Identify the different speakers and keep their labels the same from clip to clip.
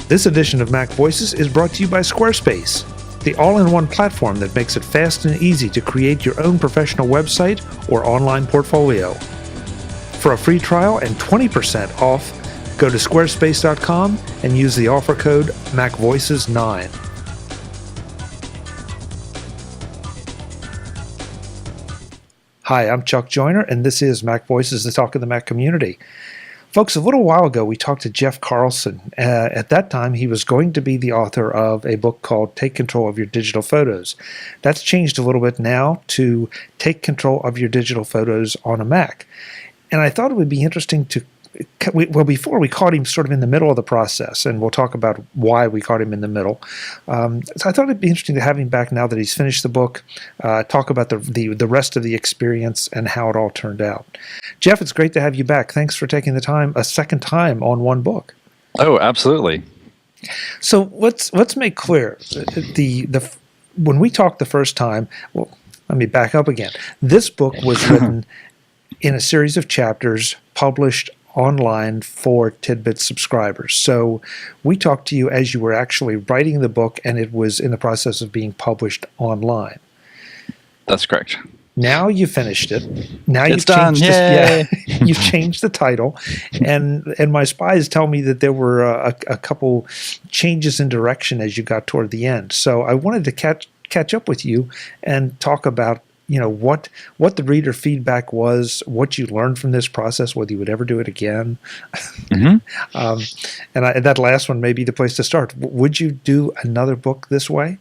Speaker 1: This edition of Mac Voices is brought to you by Squarespace, the all-in-one platform that makes it fast and easy to create your own professional website or online portfolio. For a free trial and 20% off, go to squarespace.com and use the offer code MacVoices9. Hi, I'm Chuck Joyner, and this is Mac Voices, the talk of the Mac community. Folks, a little while ago, we talked to Jeff Carlson. At that time, he was going to be the author of a book called Take Control of Your Digital Photos. That's changed a little bit now to Take Control of Your Digital Photos on a Mac. And I thought it would be interesting to before we caught him sort of in the middle of the process, and we'll talk about why we caught him in the middle. So I thought it'd be interesting to have him back now that he's finished the book, talk about the rest of the experience and how it all turned out. Jeff, it's great to have you back. Thanks for taking the time, a second time on one book.
Speaker 2: Oh, absolutely.
Speaker 1: So let's make clear, when we talked the first time, well, let me back up again. This book was written in a series of chapters published online for TidBITS subscribers. So we talked to you as you were actually writing the book, and it was in the process of being published online.
Speaker 2: That's correct.
Speaker 1: Now you finished it. Now
Speaker 2: it's done.
Speaker 1: You've changed the title, and my spies tell me that there were a couple changes in direction as you got toward the end. So I wanted to catch up with you and talk about what the reader feedback was, what you learned from this process, whether you would ever do it again.
Speaker 2: Mm-hmm.
Speaker 1: And that last one may be the place to start. Would you do another book this way?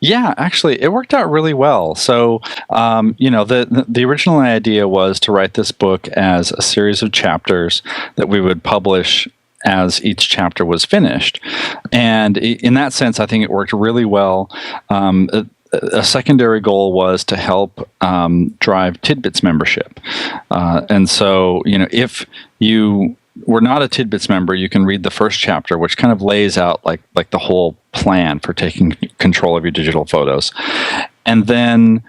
Speaker 2: Yeah, actually, it worked out really well. So, the original idea was to write this book as a series of chapters that we would publish as each chapter was finished. And in that sense, I think it worked really well. A secondary goal was to help drive TidBITS membership. And so, if you were not a TidBITS member, you can read the first chapter, which kind of lays out like the whole plan for taking control of your digital photos. And then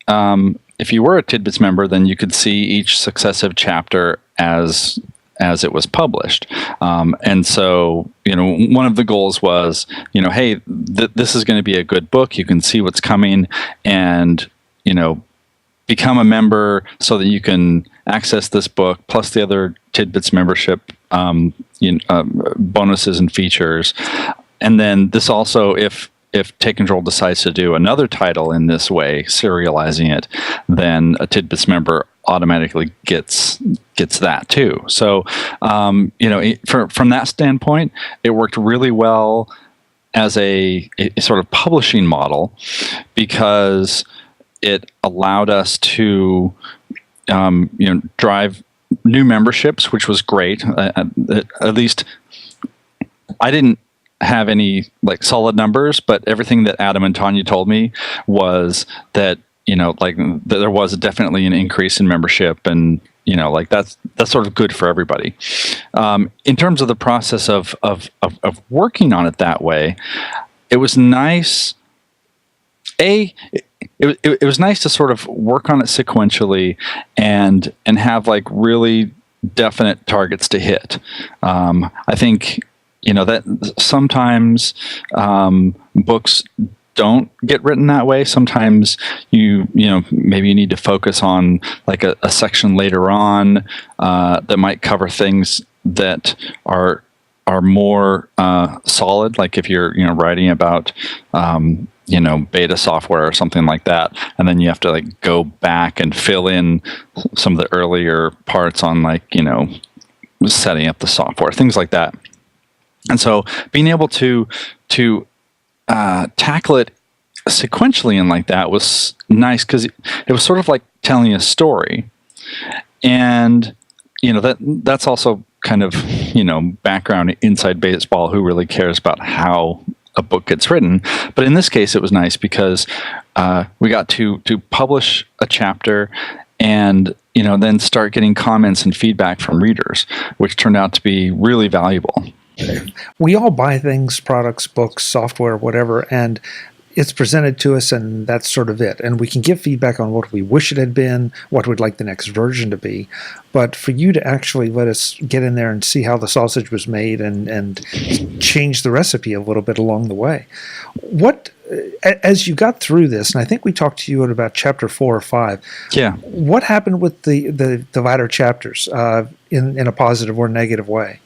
Speaker 2: if you were a TidBITS member, then you could see each successive chapter as it was published. And so, one of the goals was, hey, this is going to be a good book. You can see what's coming and, become a member so that you can access this book plus the other TidBITS membership bonuses and features. And then this also, if Take Control decides to do another title in this way, serializing it, then a TidBITS member automatically gets that too. So, from that standpoint, it worked really well as a sort of publishing model because it allowed us to, drive new memberships, which was great. At least I didn't have any solid numbers, but everything that Adam and Tanya told me was that there was definitely an increase in membership, and that's sort of good for everybody. In terms of the process of working on it that way, it was nice. It was nice to sort of work on it sequentially and have really definite targets to hit. I think that sometimes books don't get written that way. Sometimes maybe you need to focus on a section later on that might cover things that are more solid. Like if you're writing about beta software or something like that, and then you have to go back and fill in some of the earlier parts on setting up the software, things like that. And so being able to tackle it sequentially and like that was nice because it was sort of like telling a story. And that's also kind of background inside baseball. Who really cares about how a book gets written? But in this case, it was nice because we got to publish a chapter and then start getting comments and feedback from readers, which turned out to be really valuable.
Speaker 1: We all buy things, products, books, software, whatever, and it's presented to us, and that's sort of it. And we can give feedback on what we wish it had been, what we'd like the next version to be. But for you to actually let us get in there and see how the sausage was made and change the recipe a little bit along the way, what, as you got through this, and I think we talked to you at about chapter 4 or 5.
Speaker 2: Yeah.
Speaker 1: What happened with the latter chapters in a positive or negative way?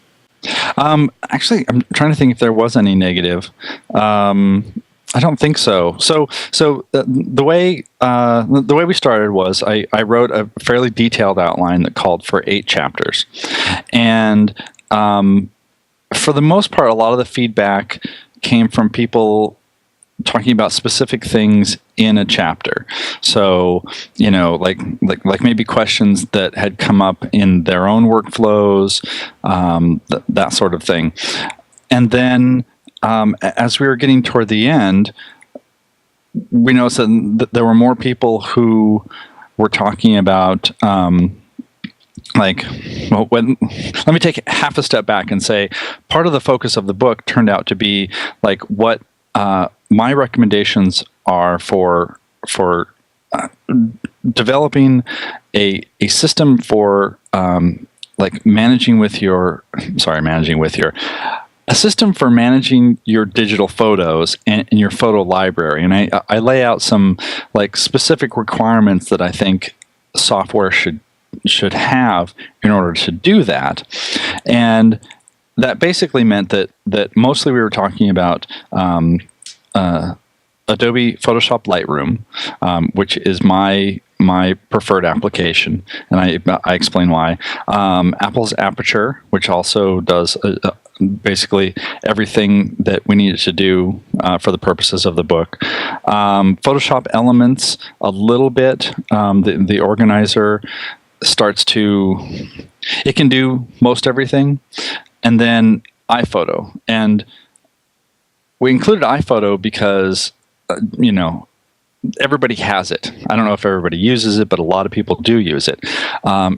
Speaker 2: Actually, I'm trying to think if there was any negative. I don't think so. So the way we started was I wrote a fairly detailed outline that called for 8 chapters, and for the most part, a lot of the feedback came from people talking about specific things in a chapter. So, like maybe questions that had come up in their own workflows, that sort of thing, and then. As we were getting toward the end, we noticed that there were more people who were talking about, let me take half a step back and say, part of the focus of the book turned out to be like what my recommendations are for developing a system for a system for managing your digital photos and your photo library. And I lay out some like specific requirements that I think software should have in order to do that. And that basically meant that mostly we were talking about Adobe Photoshop Lightroom, which is my preferred application, and I explain why. Apple's Aperture, which also does basically everything that we needed to do for the purposes of the book. Photoshop Elements, a little bit. The organizer it can do most everything. And then iPhoto. And we included iPhoto because, everybody has it. I don't know if everybody uses it, but a lot of people do use it.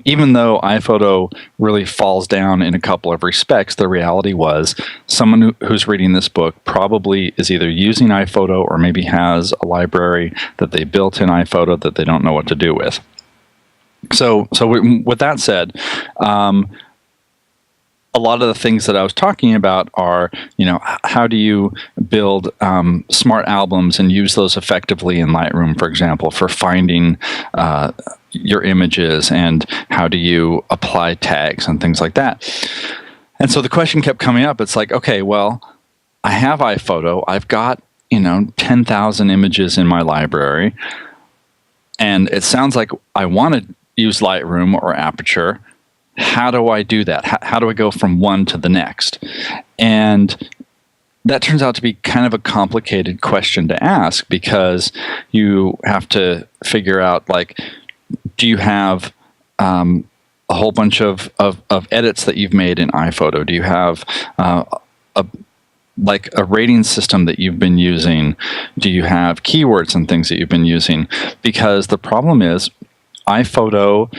Speaker 2: Even though iPhoto really falls down in a couple of respects, the reality was someone who's reading this book probably is either using iPhoto or maybe has a library that they built in iPhoto that they don't know what to do with. So with that said, a lot of the things that I was talking about are, how do you build smart albums and use those effectively in Lightroom, for example, for finding your images, and how do you apply tags and things like that. And so the question kept coming up. It's like, okay, well, I have iPhoto. I've got, 10,000 images in my library, and it sounds like I want to use Lightroom or Aperture. How do I do that? How do I go from one to the next? And that turns out to be kind of a complicated question to ask, because you have to figure out, like, do you have a whole bunch of edits that you've made in iPhoto? Do you have a rating system that you've been using? Do you have keywords and things that you've been using? Because the problem is iPhoto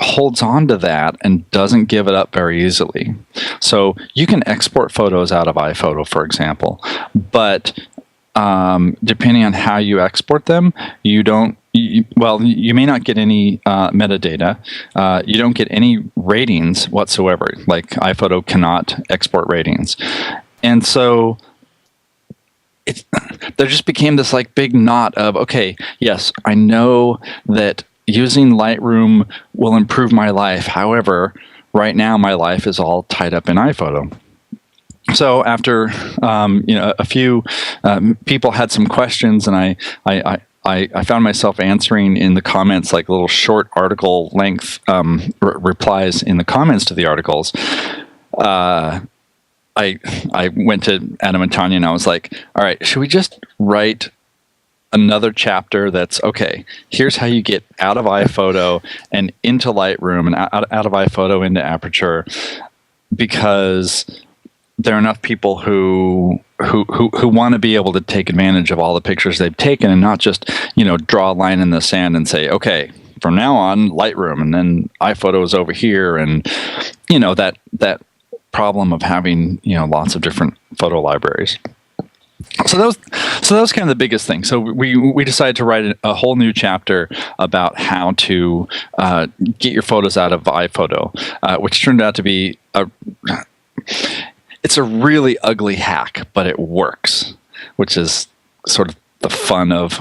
Speaker 2: holds on to that and doesn't give it up very easily. So you can export photos out of iPhoto, for example, but depending on how you export them, you may not get any metadata. You don't get any ratings whatsoever. Like iPhoto cannot export ratings. And so there just became this like big knot of, okay, yes, I know that using Lightroom will improve my life. However, right now my life is all tied up in iPhoto. So after a few people had some questions, and I found myself answering in the comments, like little short article length replies in the comments to the articles. I went to Adam and Tanya and I was like, all right, should we just write another chapter that's, okay, here's how you get out of iPhoto and into Lightroom, and out of iPhoto into Aperture, because there are enough people who want to be able to take advantage of all the pictures they've taken, and not just, draw a line in the sand and say, okay, from now on Lightroom, and then iPhoto is over here, and that problem of having lots of different photo libraries. So that was kind of the biggest thing. So we decided to write a whole new chapter about how to get your photos out of iPhoto, which turned out to be it's a really ugly hack, but it works, which is sort of the fun of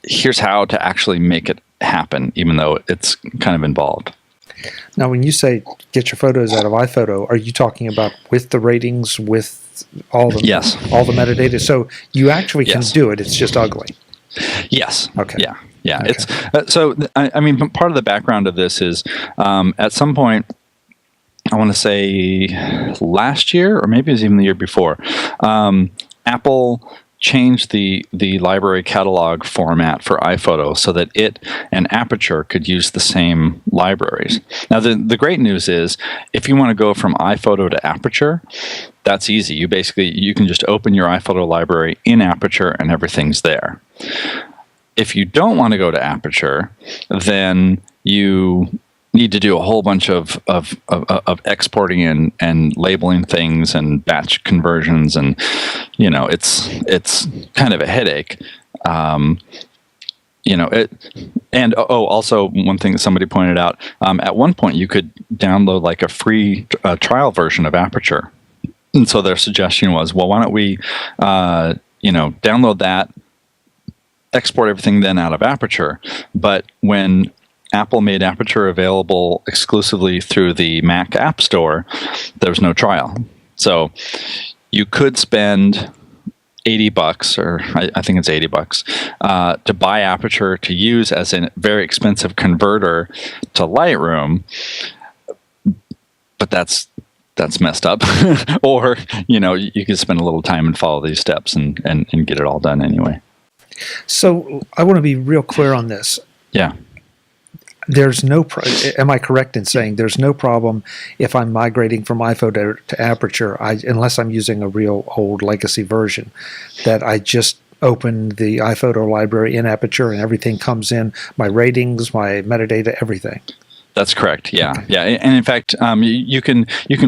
Speaker 2: here's how to actually make it happen, even though it's kind of involved.
Speaker 1: Now, when you say get your photos out of iPhoto, are you talking about with the ratings, with all the
Speaker 2: Yes.
Speaker 1: all the metadata? So you actually can do it. It's just ugly.
Speaker 2: Yes.
Speaker 1: Okay.
Speaker 2: Yeah.
Speaker 1: Okay.
Speaker 2: It's I mean, part of the background of this is at some point, I want to say last year, or maybe it was even the year before, Apple changed the library catalog format for iPhoto so that it and Aperture could use the same libraries. Now, the great news is if you want to go from iPhoto to Aperture, that's easy. You can just open your iPhoto library in Aperture and everything's there. If you don't want to go to Aperture, then you need to do a whole bunch of exporting and labeling things and batch conversions, and it's kind of a headache. Also one thing that somebody pointed out, at one point you could download like a free trial version of Aperture, and so their suggestion was, well, why don't we download that, export everything then out of Aperture, but when Apple made Aperture available exclusively through the Mac App Store, there was no trial. So you could spend $80, or I think it's $80, to buy Aperture to use as a very expensive converter to Lightroom, but that's messed up. Or you could spend a little time and follow these steps and get it all done anyway. So
Speaker 1: I want to be real clear on this.
Speaker 2: Yeah.
Speaker 1: There's no am I correct in saying there's no problem if I'm migrating from iPhoto to Aperture, unless I'm using a real old legacy version, that I just open the iPhoto library in Aperture and everything comes in, my ratings, my metadata, everything?
Speaker 2: That's correct. Yeah, okay. Yeah, and in fact, you can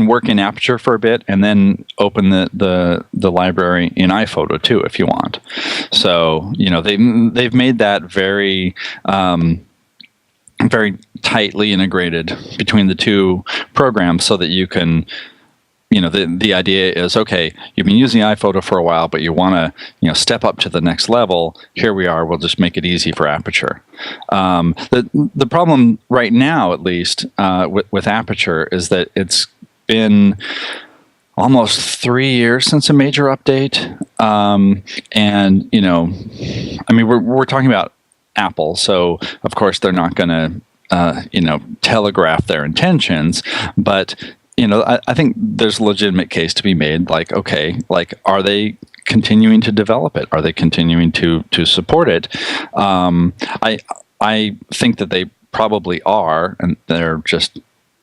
Speaker 2: work in Aperture for a bit and then open the library in iPhoto too if you want. So they've made that very very tightly integrated between the two programs so that you can, the idea is, okay, you've been using iPhoto for a while, but you want to, step up to the next level. Here we are. We'll just make it easy for Aperture. The problem right now, at least with Aperture, is that it's been almost 3 years since a major update. We're talking about Apple, so of course they're not going to telegraph their intentions, but I think there's a legitimate case to be made, like, okay, like, are they continuing to develop it? Are they continuing to support it? I think that they probably are, and they're just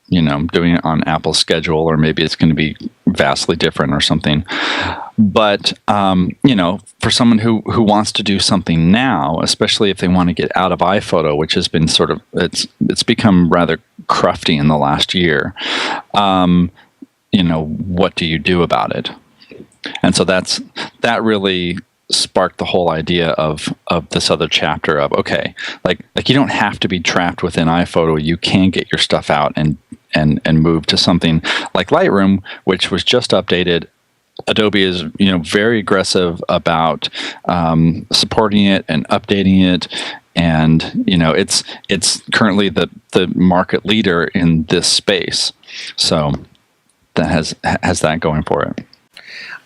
Speaker 2: doing it on Apple's schedule, or maybe it's going to be vastly different or something. But for someone who wants to do something now, especially if they want to get out of iPhoto, which has been sort of it's become rather crufty in the last year, what do you do about it? And so that really sparked the whole idea of this other chapter of, okay, like you don't have to be trapped within iPhoto. You can get your stuff out and move to something like Lightroom, which was just updated. Adobe is very aggressive about supporting it and updating it, and it's currently the market leader in this space. So that has that going for it.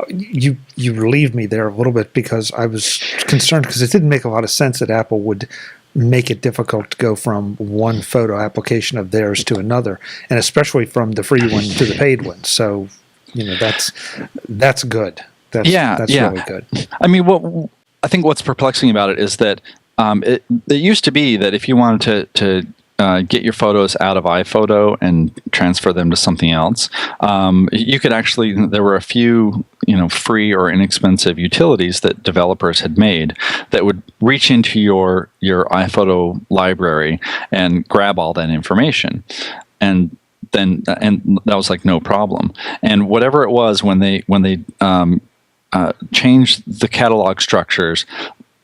Speaker 1: You relieved me there a little bit, because I was concerned, because it didn't make a lot of sense that Apple would make it difficult to go from one photo application of theirs to another, and especially from the free one to the paid one. So that's good. That's really good.
Speaker 2: I mean, I think what's perplexing about it is that it used to be that if you wanted to get your photos out of iPhoto and transfer them to something else, you could actually, there were a few free or inexpensive utilities that developers had made that would reach into your iPhoto library and grab all that information, and that was like no problem. And whatever it was, when they changed the catalog structures,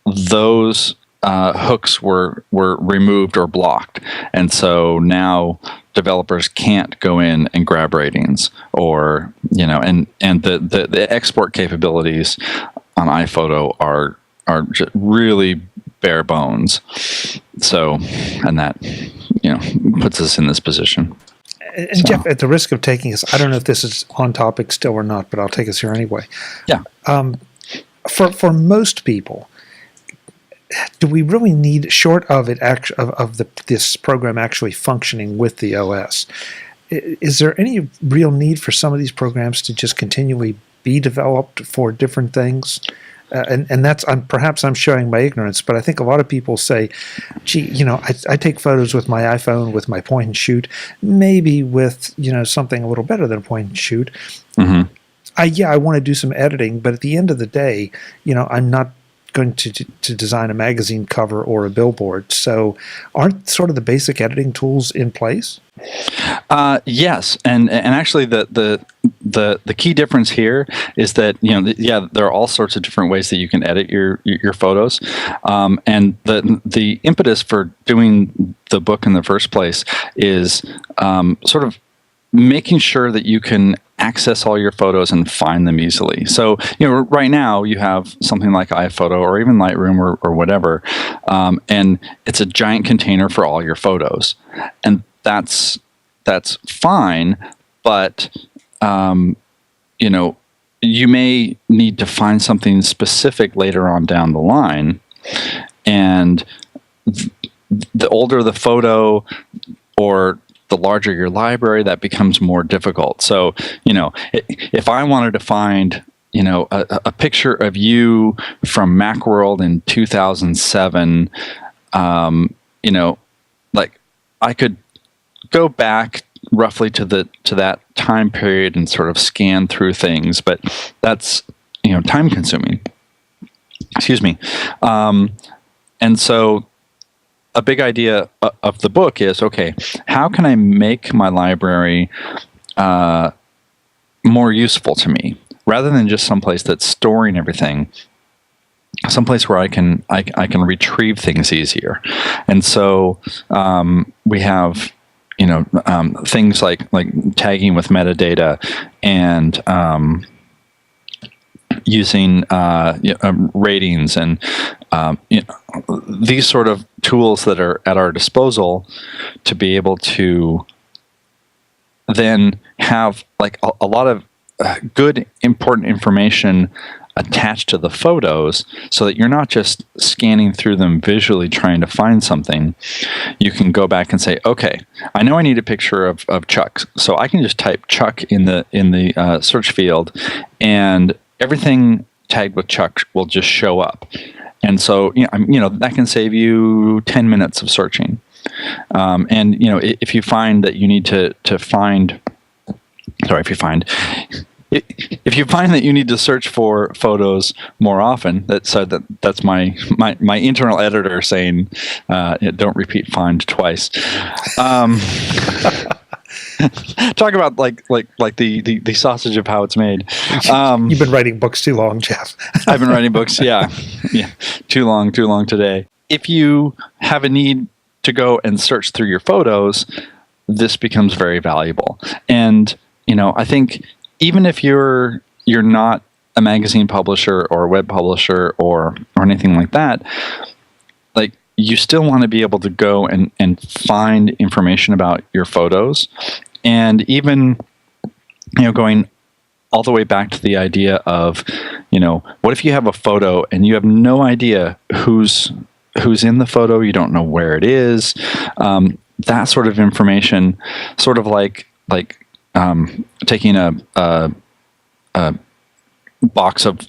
Speaker 2: those hooks were removed or blocked, and so now developers can't go in and grab ratings, or and the export capabilities on iPhoto are just really bare bones. So, and that puts us in this position.
Speaker 1: And so, Jeff, at the risk of taking us, I don't know if this is on topic still or not, but I'll take us here anyway.
Speaker 2: Yeah.
Speaker 1: For most people, do we really need, short of it this program actually functioning with the OS, is there any real need for some of these programs to just continually be developed for different things? And that's perhaps I'm showing my ignorance, but I think a lot of people say, gee, I take photos with my iPhone with my point and shoot, maybe with something a little better than a point and shoot.
Speaker 2: Mm-hmm.
Speaker 1: I want to do some editing, but at the end of the day, I'm not going to design a magazine cover or a billboard. So aren't sort of the basic editing tools in place?
Speaker 2: Yes, and actually the key difference here is that there are all sorts of different ways that you can edit your photos, and the impetus for doing the book in the first place is sort of making sure that you can access all your photos and find them easily. So, right now you have something like iPhoto or even Lightroom or whatever, and it's a giant container for all your photos, and that's fine, but you may need to find something specific later on down the line, and the older the photo or the larger your library, that becomes more difficult. So, if I wanted to find, a picture of you from Macworld in 2007, like I could go back roughly to that time period and sort of scan through things, but that's, time consuming. Excuse me. And so a big idea of the book is, okay, how can I make my library more useful to me, rather than just someplace that's storing everything, someplace where I can retrieve things easier. And so we have things like tagging with metadata and using ratings and these sort of tools that are at our disposal to be able to then have like a lot of good, important information attached to the photos, so that you're not just scanning through them visually trying to find something. You can go back and say, okay, I know I need a picture of Chuck, so I can just type Chuck in the search field, and everything tagged with Chuck will just show up. And so that can save you 10 minutes of searching. And if you find that you need if you find that you need to search for photos more often, that's my internal editor saying, don't repeat find twice. Talk about like the sausage of how it's made.
Speaker 1: You've been writing books too long, Jeff.
Speaker 2: I've been writing books, yeah, too long today. If you have a need to go and search through your photos, this becomes very valuable. And I think even if you're not a magazine publisher or a web publisher or anything like that, like you still want to be able to go and find information about your photos. And even going all the way back to the idea of what if you have a photo and you have no idea who's in the photo, you don't know where it is, that sort of information, sort of like taking a box of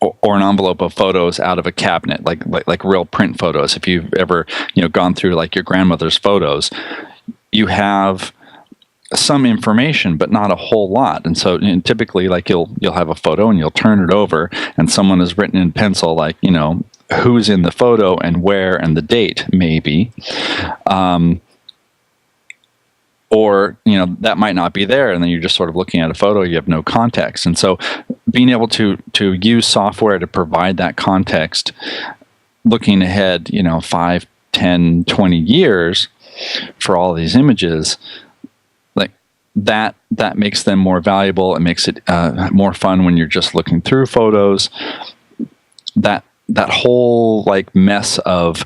Speaker 2: or an envelope of photos out of a cabinet, like real print photos. If you've ever gone through like your grandmother's photos, you have some information, but not a whole lot. And so typically, like you'll have a photo and you'll turn it over, and someone has written in pencil, like who's in the photo and where and the date, maybe. or that might not be there, and then you're just sort of looking at a photo, you have no context. And so being able to use software to provide that context, looking ahead 5, 10, 20 years for all these images, like that makes them more valuable. It makes it more fun when you're just looking through photos. That whole like mess of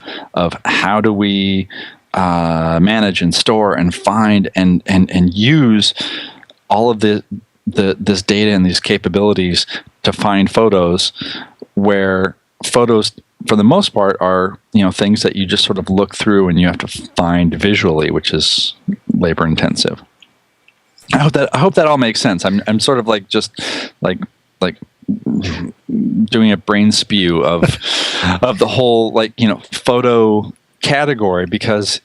Speaker 2: how do we manage and store and find and use all of this data and these capabilities to find photos, where photos for the most part are things that you just sort of look through and you have to find visually, which is labor intensive. I hope that all makes sense. I'm sort of like just like doing a brain spew of the whole photo category, because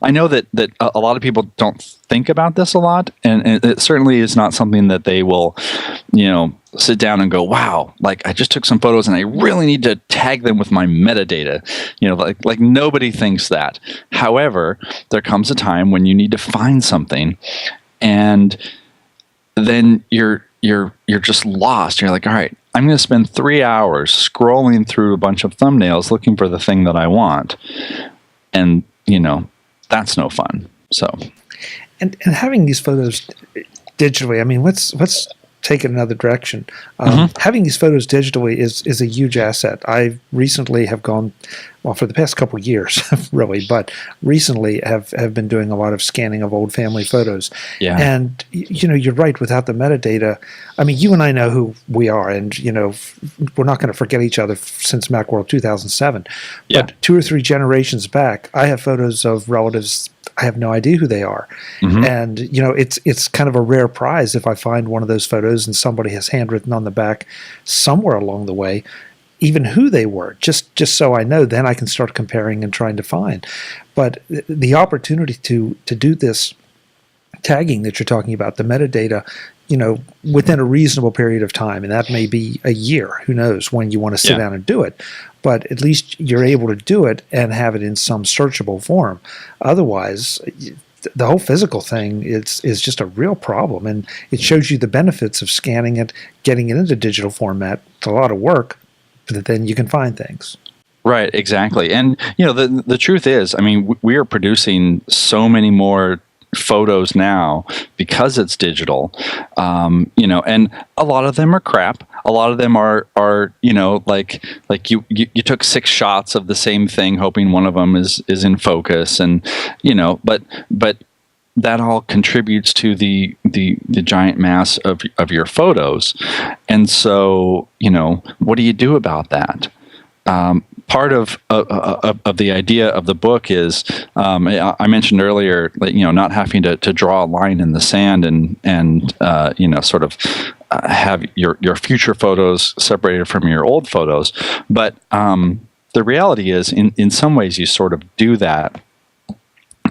Speaker 2: I know that a lot of people don't think about this a lot, and it certainly is not something that they will sit down and go, wow, like I just took some photos and I really need to tag them with my metadata. Like nobody thinks that. However, there comes a time when you need to find something, and then you're just lost. You're like, all right, I'm going to spend 3 hours scrolling through a bunch of thumbnails looking for the thing that I want. And, that's no fun. So,
Speaker 1: and having these photos digitally, I mean, let's take it another direction. Having these photos digitally is a huge asset. I recently have gone, well, for the past couple of years, really, but recently have been doing a lot of scanning of old family photos.
Speaker 2: Yeah.
Speaker 1: And, you're right, without the metadata, I mean, you and I know who we are, and, we're not going to forget each other since Macworld 2007.
Speaker 2: Yeah.
Speaker 1: But 2 or 3 generations back, I have photos of relatives I have no idea who they are.
Speaker 2: Mm-hmm.
Speaker 1: And, it's kind of a rare prize if I find one of those photos and somebody has handwritten on the back somewhere along the way even who they were, just so I know. Then I can start comparing and trying to find. But the opportunity to do this tagging that you're talking about, the metadata, within a reasonable period of time, and that may be a year, who knows when you want to sit down and do it, but at least you're able to do it and have it in some searchable form. Otherwise, the whole physical thing is just a real problem, and it shows you the benefits of scanning it, getting it into digital format. It's a lot of work, but then you can find things.
Speaker 2: Right, exactly. And the truth is, I mean, we are producing so many more photos now because it's digital, and a lot of them are crap. A lot of them are like you took 6 shots of the same thing, hoping one of them is in focus, and but that all contributes to the giant mass of your photos. And so what do you do about that? Part of the idea of the book is, I mentioned earlier, not having to draw a line in the sand and sort of have your future photos separated from your old photos. But the reality is, in some ways, you sort of do that.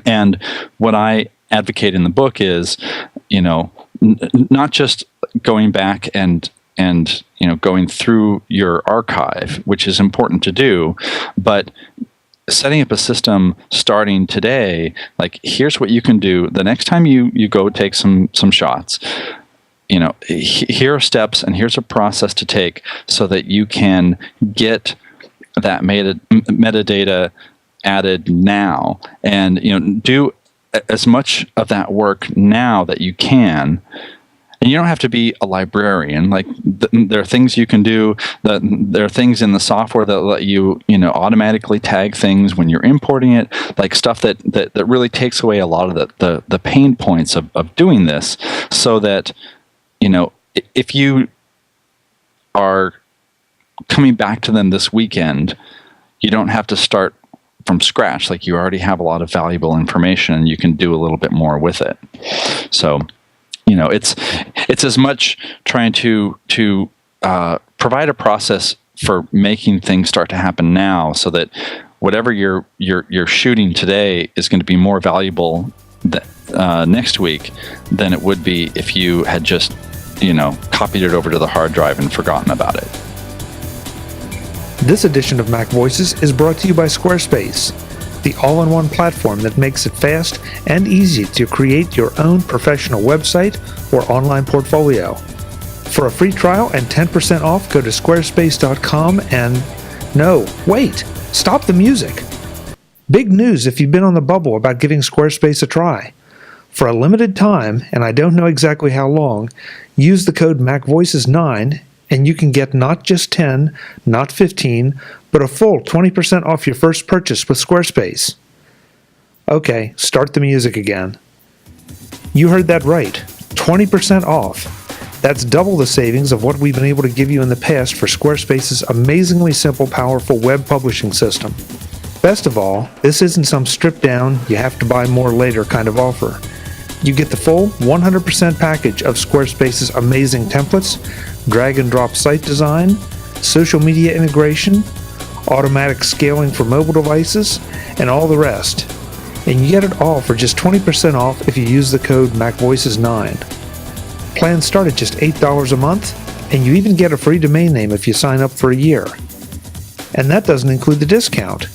Speaker 2: And what I advocate in the book is, not just going back and going through your archive, which is important to do, but setting up a system starting today. Like, here's what you can do the next time you go take some shots. Here are steps, and here's a process to take so that you can get that metadata added now, and do as much of that work now that you can. And you don't have to be a librarian. Like, there are things you can do. There are things in the software that let you, automatically tag things when you're importing it. Like stuff that really takes away a lot of the pain points of doing this, so that if you are coming back to them this weekend, you don't have to start from scratch. Like, you already have a lot of valuable information, and you can do a little bit more with it. So, it's as much trying to provide a process for making things start to happen now, so that whatever you're shooting today is going to be more valuable next week than it would be if you had just copied it over to the hard drive and forgotten about it.
Speaker 1: This edition of MacVoices is brought to you by Squarespace. the all-in-one platform that makes it fast and easy to create your own professional website or online portfolio. For a free trial and 10% off, go to squarespace.com and... No, wait! Stop the music! Big news if you've been on the bubble about giving Squarespace a try. For a limited time, and I don't know exactly how long, use the code MacVoices9 and you can get not just 10, not 15, but a full 20% off your first purchase with Squarespace. Okay, start the music again. You heard that right, 20% off. That's double the savings of what we've been able to give you in the past for Squarespace's amazingly simple, powerful web publishing system. Best of all, this isn't some stripped-down, you have to buy more later kind of offer. You get the full 100% package of Squarespace's amazing templates, drag-and-drop site design, social media integration, automatic scaling for mobile devices, and all the rest. And you get it all for just 20% off if you use the code MacVoices9. Plans start at just $8 a month, and you even get a free domain name if you sign up for a year. And that doesn't include the discount.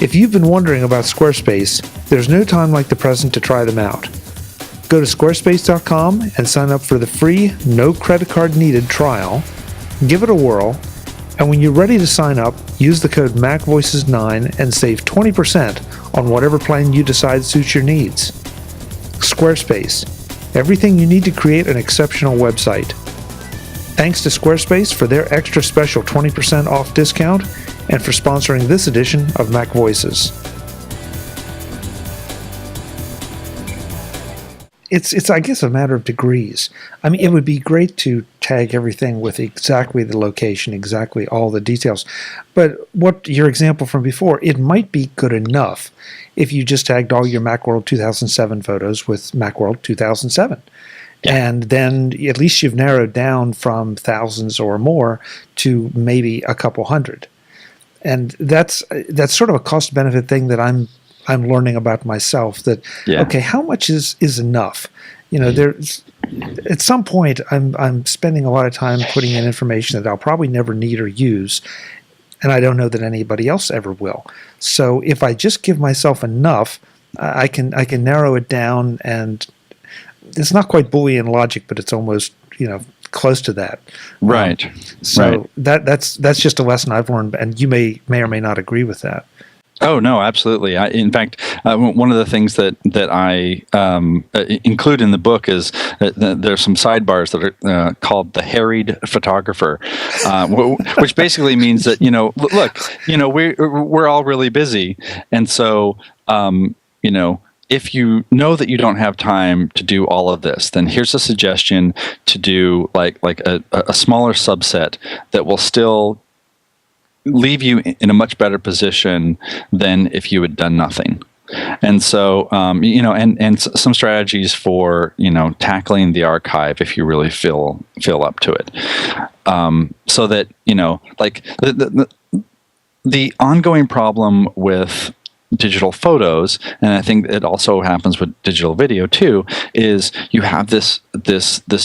Speaker 1: If you've been wondering about Squarespace, there's no time like the present to try them out. Go to squarespace.com and sign up for the free, no credit card needed trial. Give it a whirl, and when you're ready to sign up, use the code MacVoices9 and save 20% on whatever plan you decide suits your needs. Squarespace. Everything you need to create an exceptional website. Thanks to Squarespace for their extra special 20% off discount and for sponsoring this edition of Mac Voices. It's I guess a matter of degrees. I mean, it would be great to tag everything with exactly the location, exactly all the details. But what your example from before, it might be good enough if you just tagged all your Macworld 2007 photos with Macworld 2007. Yeah. And then at least you've narrowed down from thousands or more to maybe a couple hundred. And that's sort of a cost-benefit thing that I'm learning about myself. That okay, how much is enough? You know, there's at some point I'm spending a lot of time putting in information that I'll probably never need or use, and I don't know that anybody else ever will. So if I just give myself enough, I can narrow it down, and it's not quite Boolean logic, but it's almost close to that.
Speaker 2: Right.
Speaker 1: So that's just a lesson I've learned, and you may or may not agree with that.
Speaker 2: Oh no, absolutely. In fact, one of the things that I include in the book is there's some sidebars that are called the harried photographer, which basically means that look, we're all really busy, and so if you know that you don't have time to do all of this, then here's a suggestion to do like a smaller subset that will still leave you in a much better position than if you had done nothing. And so, and some strategies for, tackling the archive if you really feel up to it. So that, like the ongoing problem with digital photos, and I think it also happens with digital video too, is you have this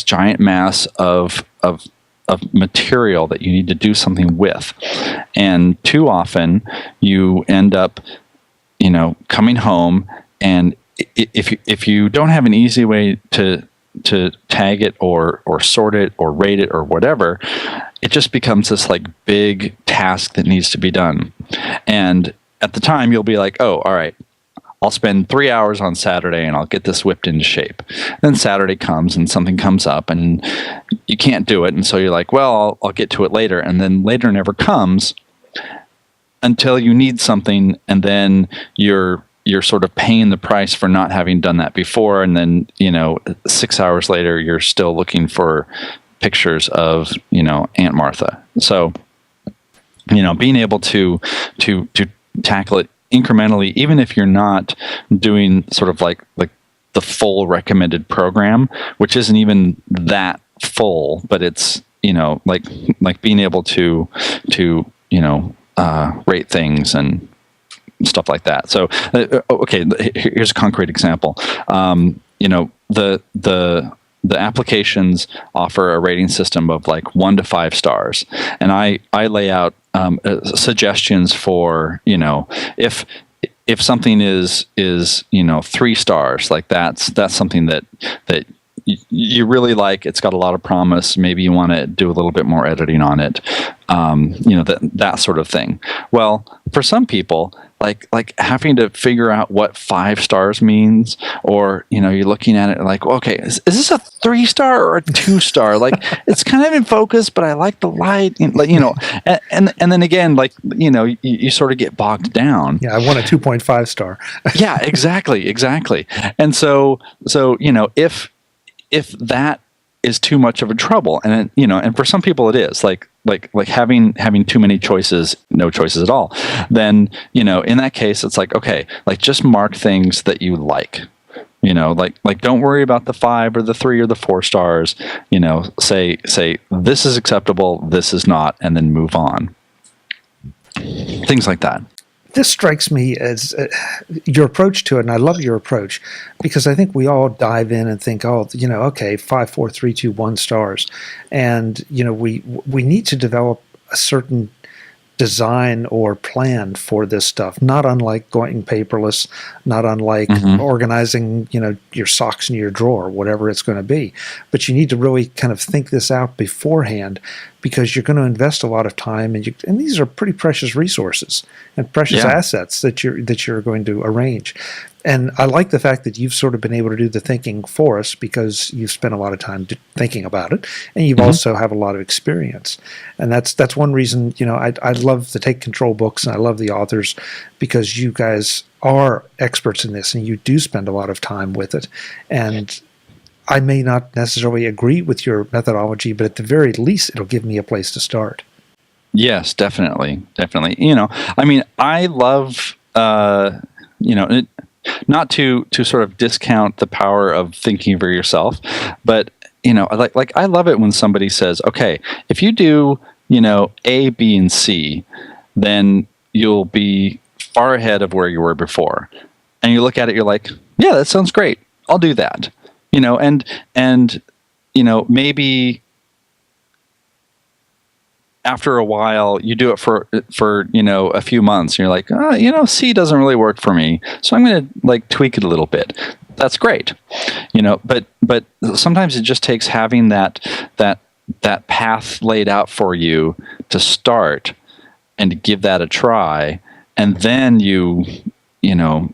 Speaker 2: giant mass of material that you need to do something with, and too often you end up coming home, and if you don't have an easy way to tag it or sort it or rate it or whatever, it just becomes this like big task that needs to be done. And at the time you'll be like, oh, all right, I'll spend 3 hours on Saturday and I'll get this whipped into shape. Then Saturday comes and something comes up and you can't do it. And so you're like, well, I'll get to it later. And then later never comes until you need something. And then you're sort of paying the price for not having done that before. And then, 6 hours later, you're still looking for pictures of, Aunt Martha. So, being able to tackle it incrementally, even if you're not doing sort of like the full recommended program, which isn't even that full, but it's like being able to rate things and stuff like that. So okay, here's a concrete example. The applications offer a rating system of like 1 to 5 stars, and I lay out suggestions for if if something is 3 stars, like that's something that you really like, it's got a lot of promise, maybe you want to do a little bit more editing on it, that sort of thing. Well, for some people, like having to figure out what 5 stars means, or you're looking at it like, okay, is this a 3 star or a 2 star? Like, it's kind of in focus, but I like the light, and then again, like, you sort of get bogged down.
Speaker 1: Yeah, I want a 2.5 star.
Speaker 2: Yeah, exactly. And so if that is too much of a trouble, and and for some people it is, like having too many choices, no choices at all, then in that case it's like, okay, like just mark things that you like, like don't worry about the 5 or the 3 or the 4 stars, say this is acceptable, this is not, and then move on. Things like that.
Speaker 1: This strikes me as your approach to it, and I love your approach, because I think we all dive in and think, okay, 5, 4, 3, 2, 1 stars, and we need to develop a certain design or plan for this stuff. Not unlike going paperless, not unlike organizing your socks in your drawer, whatever it's going to be. But you need to really kind of think this out beforehand, because you're going to invest a lot of time, and these are pretty precious resources and precious assets that you're going to arrange. And I like the fact that you've sort of been able to do the thinking for us, because you've spent a lot of time thinking about it, and you've also have a lot of experience. And that's one reason I love the Take Control books, and I love the authors, because you guys are experts in this, and you do spend a lot of time with it. And I may not necessarily agree with your methodology, but at the very least, it'll give me a place to start.
Speaker 2: Yes, definitely. I mean, I love not to sort of discount the power of thinking for yourself, but like I love it when somebody says, okay, if you do A, B, and C, then you'll be far ahead of where you were before. And you look at it, you're like, yeah, that sounds great, I'll do that. And maybe after a while you do it for a few months, and you're like, C doesn't really work for me, so I'm going to like tweak it a little bit. That's great. But sometimes it just takes having that path laid out for you to start and to give that a try, and then you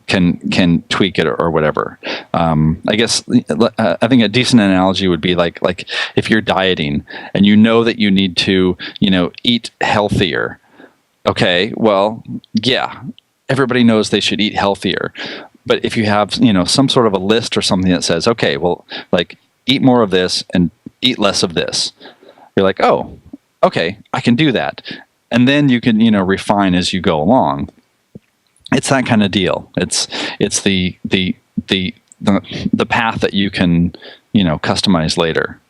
Speaker 2: can tweak it or whatever. I guess I think a decent analogy would be like if you're dieting and that you need to eat healthier. Okay, well, yeah, everybody knows they should eat healthier, but if you have some sort of a list or something that says, okay, well, like eat more of this and eat less of this, you're like, oh, okay, I can do that, and then you can refine as you go along. It's that kind of deal. It's the path that you can customize later.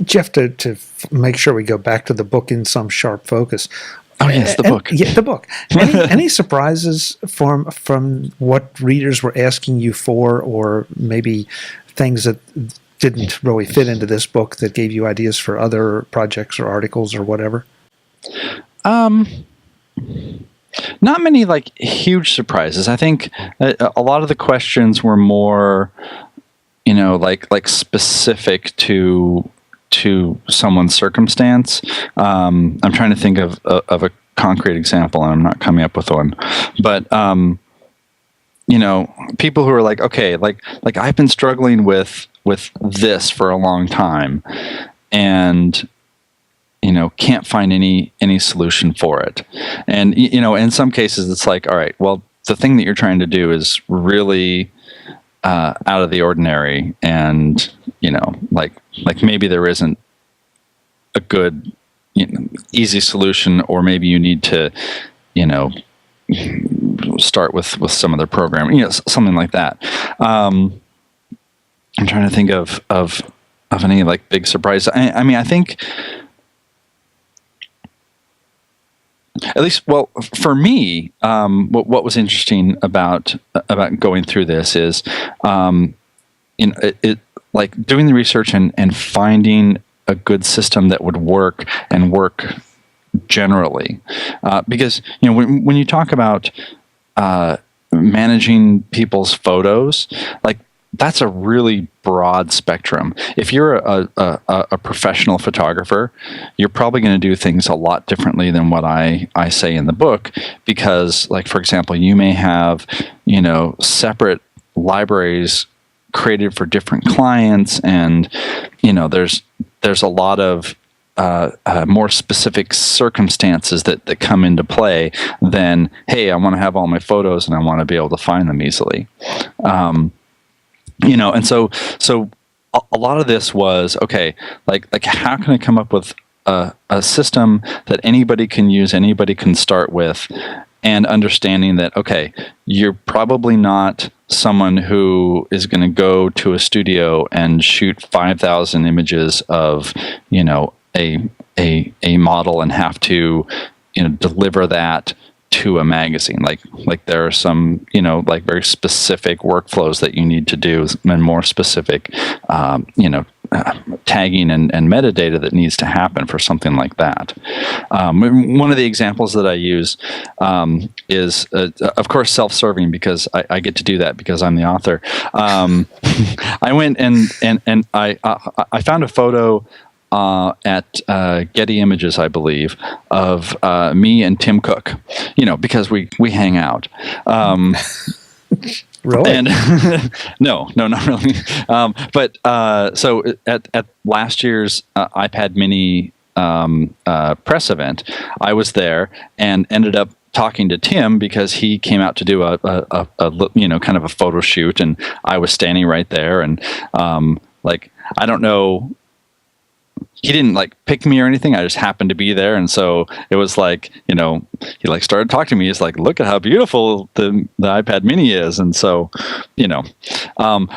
Speaker 1: Jeff, to make sure we go back to the book in some sharp focus.
Speaker 2: Oh yes, the book.
Speaker 1: Yeah, the book. Any surprises from what readers were asking you for, or maybe things that didn't really fit into this book that gave you ideas for other projects or articles or whatever?
Speaker 2: Not many like huge surprises. I think a lot of the questions were more, like specific to someone's circumstance. I'm trying to think of a concrete example, and I'm not coming up with one. But people who are like, okay, like I've been struggling with this for a long time, and can't find any solution for it. And, in some cases it's like, all right, well, the thing that you're trying to do is really out of the ordinary. And, like maybe there isn't a good, easy solution, or maybe you need to, start with some other programming, something like that. I'm trying to think of any like big surprise. I mean, I think, at least, well, for me, what was interesting about going through this is, it like doing the research and finding a good system that would work generally, because when you talk about managing people's photos, like that's a really broad spectrum. If you're a professional photographer, you're probably going to do things a lot differently than what I say in the book, because, like, for example, you may have, separate libraries created for different clients, and there's a lot of more specific circumstances that come into play than, hey, I want to have all my photos and I want to be able to find them easily. And so a lot of this was, okay, like how can I come up with a system that anybody can use, anybody can start with, and understanding that, okay, you're probably not someone who is going to go to a studio and shoot 5,000 images of, a model and have to, deliver that to a magazine. Like there are some, like very specific workflows that you need to do, and more specific, tagging and metadata that needs to happen for something like that. One of the examples that I use is, of course, self-serving, because I get to do that because I'm the author. I went and I found a photo at Getty Images, I believe, of me and Tim Cook, because we hang out.
Speaker 1: Really?
Speaker 2: And no, not really. But so at last year's iPad Mini press event, I was there and ended up talking to Tim because he came out to do a kind of a photo shoot, and I was standing right there, and I don't know. He didn't pick me or anything. I just happened to be there, and so it was he started talking to me. He's like, "Look at how beautiful the iPad Mini is," and so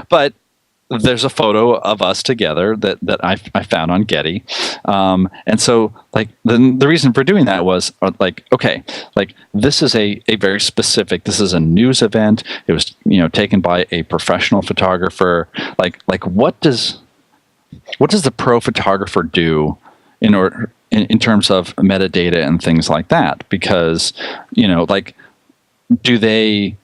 Speaker 2: but there's a photo of us together that I found on Getty, and so the reason for doing that was okay, this is a very specific. This is a news event. It was taken by a professional photographer. What does the pro photographer do in terms of metadata and things like that? Because, do they,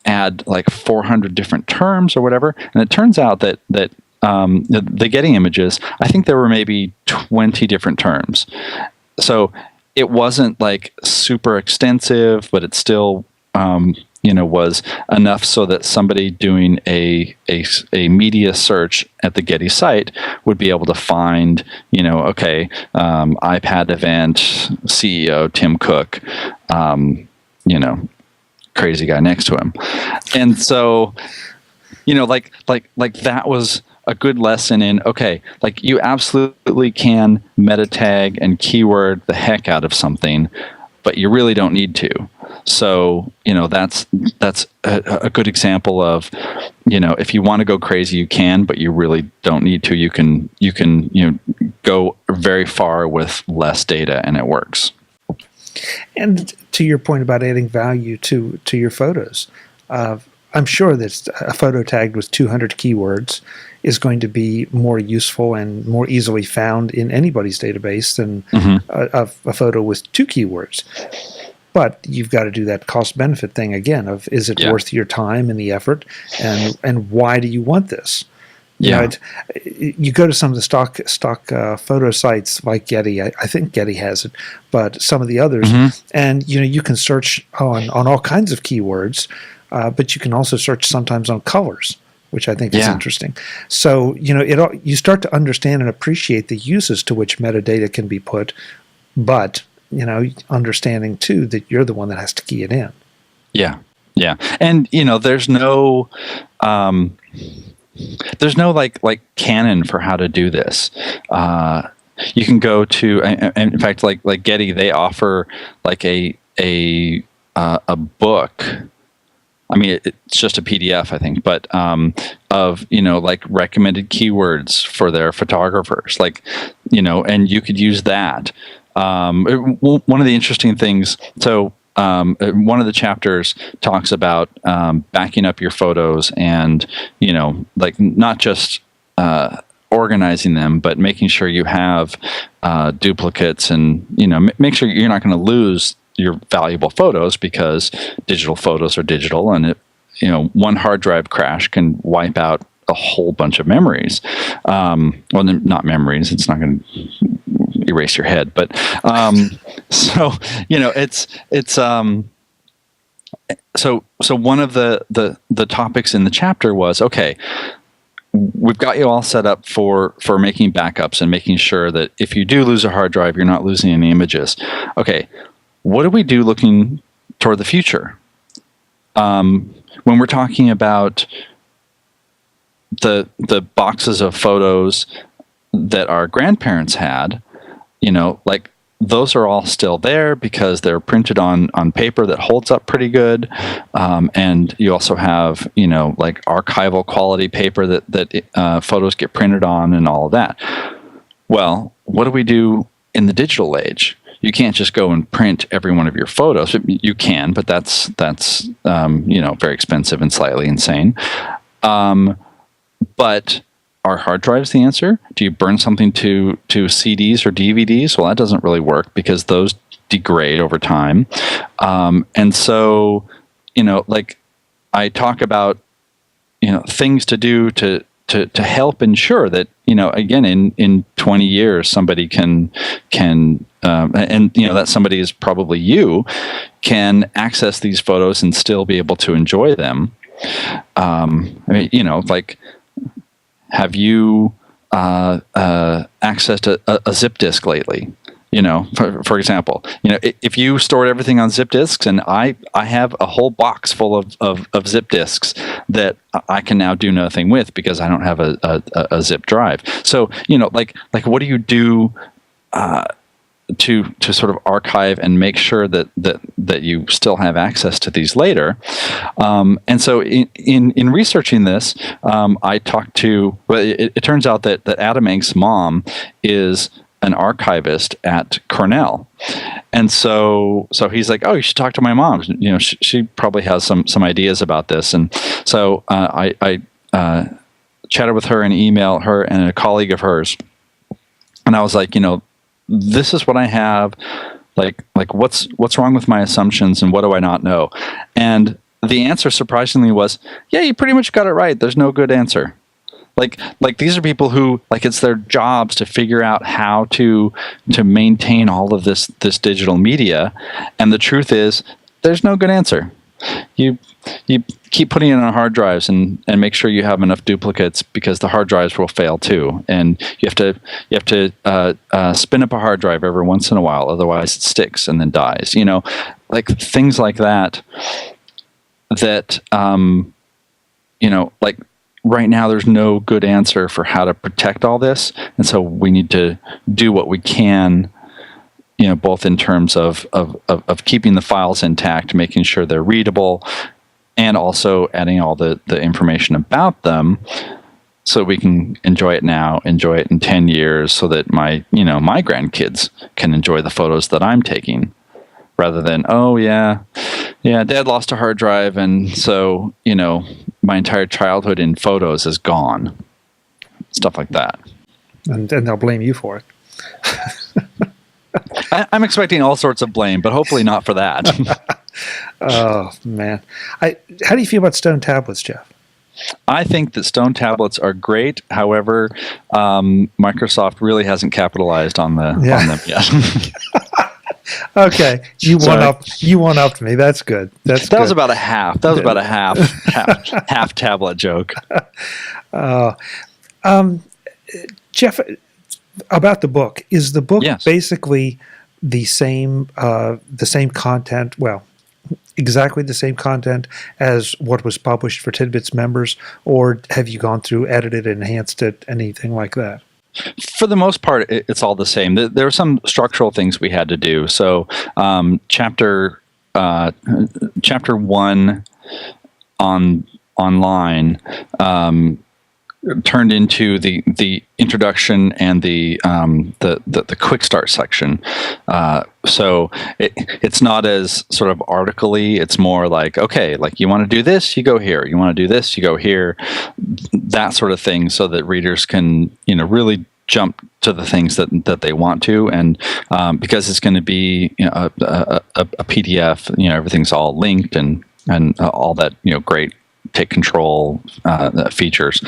Speaker 2: add 400 different terms or whatever? And it turns out that the Getty Images, I think there were maybe 20 different terms. So it wasn't super extensive, but it still, was enough so that somebody doing a media search at the Getty site would be able to find, iPad event, CEO Tim Cook, crazy guy next to him. And so, that was a good lesson in, you absolutely can meta tag and keyword the heck out of something, but you really don't need to. So, that's a good example of, if you want to go crazy, you can, but you really don't need to. You can go very far with less data, and it works.
Speaker 1: And to your point about adding value to your photos, I'm sure that a photo tagged with 200 keywords is going to be more useful and more easily found in anybody's database than a photo with 2 keywords. But you've got to do that cost-benefit thing again of, is it worth your time and the effort, and why do you want this? You go to some of the stock photo sites like Getty. I think Getty has it, but some of the others, and you can search on all kinds of keywords, but you can also search sometimes on colors, which I think is interesting. So you start to understand and appreciate the uses to which metadata can be put, but understanding too that you're the one that has to key it in. Yeah.
Speaker 2: And there's no canon for how to do this. You can go to, and in fact, like Getty, they offer a book. I mean, it's just a PDF, I think, but of recommended keywords for their photographers, and you could use that. One of the interesting things, so one of the chapters talks about backing up your photos and, not just organizing them, but making sure you have duplicates and, make sure you're not going to lose your valuable photos, because digital photos are digital, and one hard drive crash can wipe out a whole bunch of memories. Well, not memories. It's not going to erase your head, but so one of the topics in the chapter was, okay, we've got you all set up for making backups and making sure that if you do lose a hard drive, you're not losing any images. Okay, what do we do looking toward the future? When we're talking about the boxes of photos that our grandparents had, like those are all still there because they're printed on paper that holds up pretty good. And you also have, like archival quality paper that photos get printed on and all of that. Well, what do we do in the digital age? You can't just go and print every one of your photos. You can, but that's very expensive and slightly insane. But are hard drives the answer? Do you burn something to CDs or DVDs? Well, that doesn't really work because those degrade over time. And so, like I talk about, things to do to help ensure that, again, in 20 years, somebody can and that somebody is probably you, can access these photos and still be able to enjoy them. Like, have you accessed a zip disk lately? For example, if you stored everything on zip disks, and I have a whole box full of zip disks that I can now do nothing with because I don't have a zip drive. So, like what do you do to sort of archive and make sure that you still have access to these later? And so in researching this, I talked to, it turns out that Adam Eng's mom is an archivist at Cornell. And so he's like, oh, you should talk to my mom. She probably has some ideas about this. And so I chatted with her and emailed her and a colleague of hers. And I was like, this is what I have. Like what's wrong with my assumptions and what do I not know? And the answer surprisingly was, yeah, you pretty much got it right. There's no good answer. Like these are people who, like, it's their jobs to figure out how to maintain all of this digital media, and the truth is there's no good answer. You keep putting it on hard drives and make sure you have enough duplicates, because the hard drives will fail too, and you have to spin up a hard drive every once in a while, otherwise it sticks and then dies. Like things like that. Like. Right now, there's no good answer for how to protect all this, and so we need to do what we can, both in terms of keeping the files intact, making sure they're readable, and also adding all the information about them, so we can enjoy it now, enjoy it in 10 years, so that my grandkids can enjoy the photos that I'm taking, rather than, oh yeah, Dad lost a hard drive, and so my entire childhood in photos is gone. Stuff like that.
Speaker 1: And they'll blame you for it.
Speaker 2: I'm expecting all sorts of blame, but hopefully not for that.
Speaker 1: Oh, man. How do you feel about stone tablets, Jeff?
Speaker 2: I think that stone tablets are great. However, Microsoft really hasn't capitalized on them yet.
Speaker 1: Okay, you one-upped me. That's good. That
Speaker 2: was about a half. That was about a half tablet joke.
Speaker 1: Jeff, about the book, is the book
Speaker 2: Yes.
Speaker 1: basically the same content? Well, exactly the same content as what was published for TidBITS members, or have you gone through, edited, enhanced it, anything like that?
Speaker 2: For the most part, it's all the same. There were some structural things we had to do. So, chapter 1 online turned into the introduction and the quick start section. So it's not as sort of article-y. It's more like, okay, like you want to do this, you go here. You want to do this, you go here. That sort of thing, so that readers can really jump to the things that they want to, and because it's going to be a PDF. Everything's all linked and all that great take control features,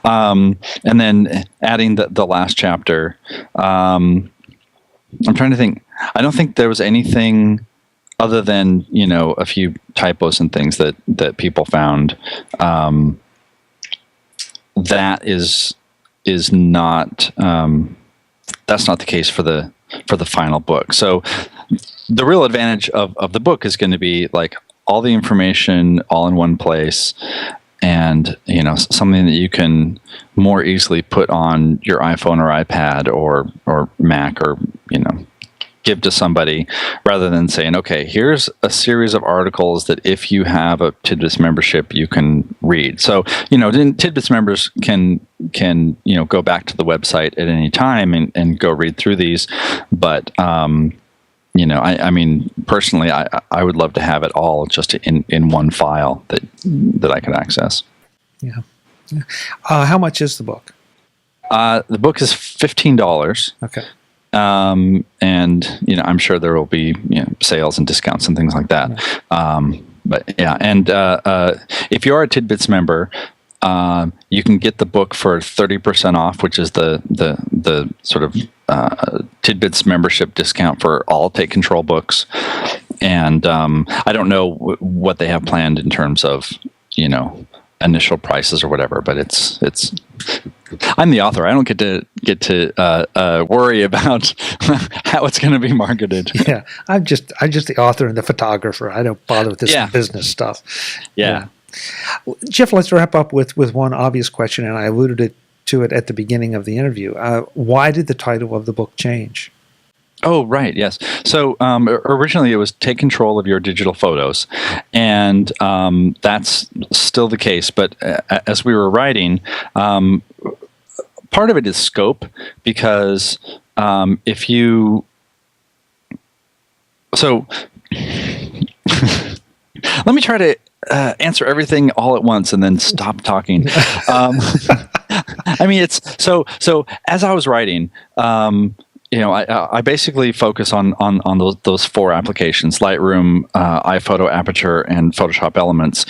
Speaker 2: and then adding the last chapter. I'm trying to think. I don't think there was anything other than a few typos and things that people found. That is not that's not the case for the final book. So the real advantage of the book is going to be like all the information all in one place, and something that you can more easily put on your iPhone or iPad or Mac, or give to somebody, rather than saying, okay, here's a series of articles that if you have a TidBITS membership, you can read. So, then TidBITS members can go back to the website at any time and go read through these. But, I mean, personally, I would love to have it all just in one file that I can access.
Speaker 1: Yeah. How much is the book?
Speaker 2: The book is $15.
Speaker 1: Okay.
Speaker 2: And I'm sure there will be sales and discounts and things like that. Yeah. But yeah, and if you are a TidBITS member, you can get the book for 30% off, which is the sort of TidBITS membership discount for all Take Control books. And I don't know what they have planned in terms of initial prices or whatever, but it's I'm the author. I don't get to worry about how it's going to be marketed.
Speaker 1: Yeah, I'm just the author and the photographer. I don't bother with this business stuff.
Speaker 2: Yeah.
Speaker 1: Jeff, let's wrap up with one obvious question, and I alluded to it at the beginning of the interview. Why did the title of the book change?
Speaker 2: Oh, right. Yes. So originally it was Take Control of Your Digital Photos, and that's still the case. But as we were writing, part of it is scope, because if you... So let me try to answer everything all at once and then stop talking. I mean, it's so as I was writing, I basically focus on those four applications: Lightroom, iPhoto, Aperture, and Photoshop Elements.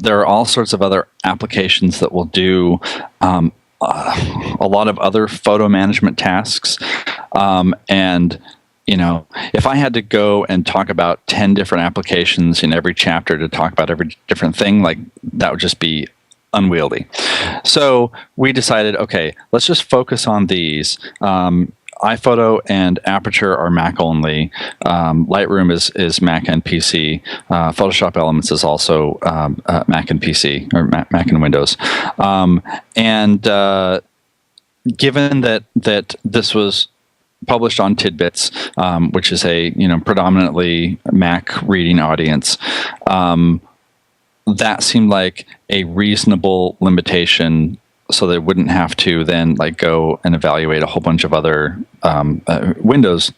Speaker 2: There are all sorts of other applications that will do a lot of other photo management tasks, and if I had to go and talk about 10 different applications in every chapter to talk about every different thing, like that would just be unwieldy. So we decided, okay, let's just focus on these. iPhoto and Aperture are Mac only. Lightroom is Mac and PC. Photoshop Elements is also Mac and PC, or Mac and Windows. And given that this was published on TidBITS, which is a predominantly Mac reading audience, that seemed like a reasonable limitation, so they wouldn't have to then go and evaluate a whole bunch of other Windows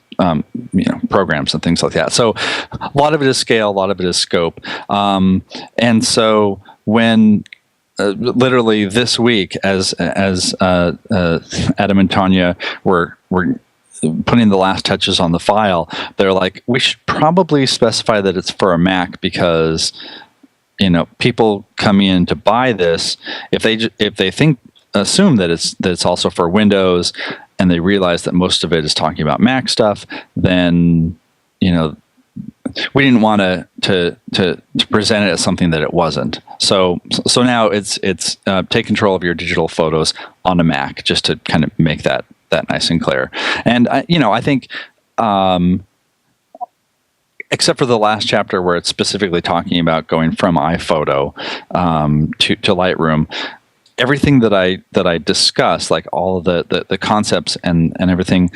Speaker 2: programs and things like that. So a lot of it is scale, a lot of it is scope, and so when literally this week, as Adam and Tanya were putting the last touches on the file, they're like, we should probably specify that it's for a Mac, because people come in to buy this, if they assume that it's also for Windows, and they realize that most of it is talking about Mac stuff, then we didn't want to present it as something that it wasn't. So now it's take control of your digital photos on a Mac, just to kind of make that nice and clear. And I think, except for the last chapter where it's specifically talking about going from iPhoto to Lightroom, everything that I discuss, like all of the concepts and everything,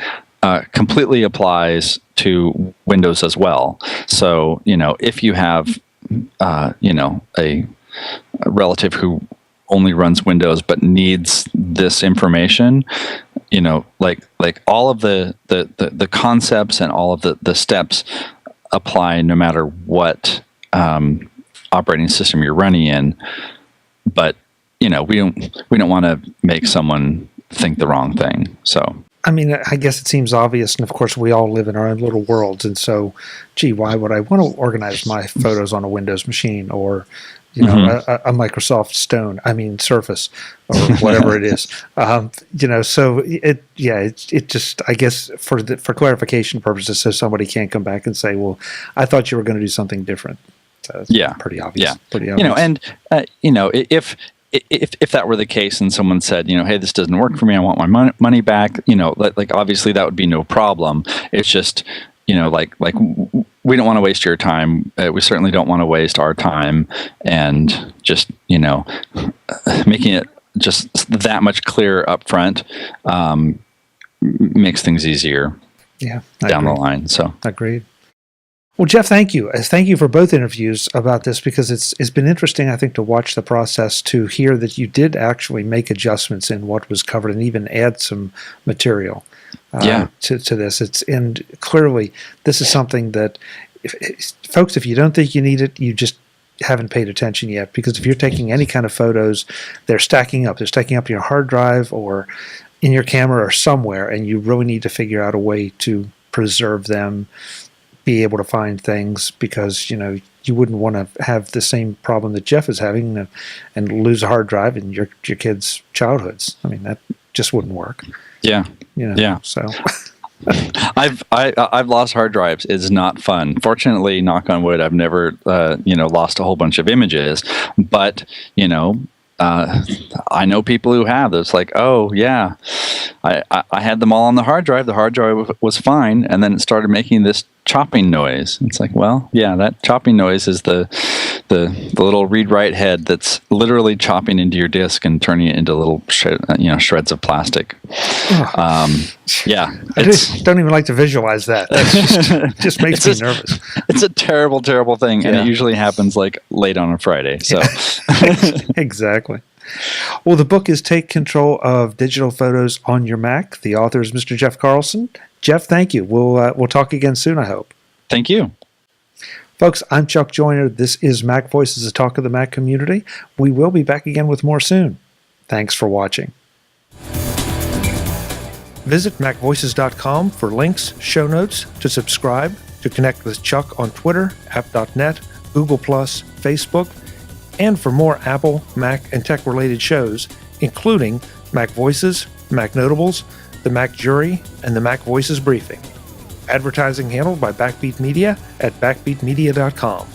Speaker 2: completely applies to Windows as well. So if you have a relative who only runs Windows but needs this information, like all of the concepts and all of the steps apply no matter what operating system you're running in. But we don't want to make someone think the wrong thing. So
Speaker 1: I mean, I guess it seems obvious, and of course, we all live in our own little worlds. And so, gee, why would I want to organize my photos on a Windows machine or, a Microsoft Surface, or whatever it is? So it just, I guess, for clarification purposes, so somebody can't come back and say, "Well, I thought you were going to do something different." So it's pretty obvious.
Speaker 2: Yeah,
Speaker 1: pretty obvious.
Speaker 2: If that were the case and someone said, hey, this doesn't work for me, I want my money back, like obviously that would be no problem. It's just, like we don't want to waste your time. We certainly don't want to waste our time, and just, making it just that much clearer up front makes things easier down the line. So
Speaker 1: agreed. Well, Jeff, thank you. Thank you for both interviews about this, because it's been interesting, I think, to watch the process, to hear that you did actually make adjustments in what was covered and even add some material to this. And clearly, this is something that, folks, if you don't think you need it, you just haven't paid attention yet, because if you're taking any kind of photos, they're stacking up. They're stacking up in your hard drive or in your camera or somewhere, and you really need to figure out a way to preserve them, be able to find things, because you wouldn't want to have the same problem that Jeff is having and lose a hard drive in your kids' childhoods. I mean, that just wouldn't work.
Speaker 2: Yeah.
Speaker 1: So
Speaker 2: I've lost hard drives. It's not fun. Fortunately, knock on wood, I've never lost a whole bunch of images, but I know people who have. It's like, oh yeah, I had them all on the hard drive. The hard drive was fine, and then it started making this chopping noise. It's like, well, yeah, that chopping noise is the little read-write head that's literally chopping into your disk and turning it into little shreds of plastic.
Speaker 1: I don't even like to visualize that. That just makes me nervous.
Speaker 2: It's a terrible, terrible thing, and it usually happens like late on a Friday. So
Speaker 1: exactly. Well, the book is Take Control of Digital Photos on Your Mac. The author is Mr. Jeff Carlson. Jeff, thank you. We'll talk again soon, I hope.
Speaker 2: Thank you.
Speaker 1: Folks, I'm Chuck Joyner. This is MacVoices, the talk of the Mac community. We will be back again with more soon. Thanks for watching. Visit MacVoices.com for links, show notes, to subscribe, to connect with Chuck on Twitter, app.net, Google+, Facebook, and for more Apple, Mac, and tech-related shows, including MacVoices, Mac Notables, the Mac Jury, and the Mac Voices Briefing. Advertising handled by Backbeat Media at backbeatmedia.com.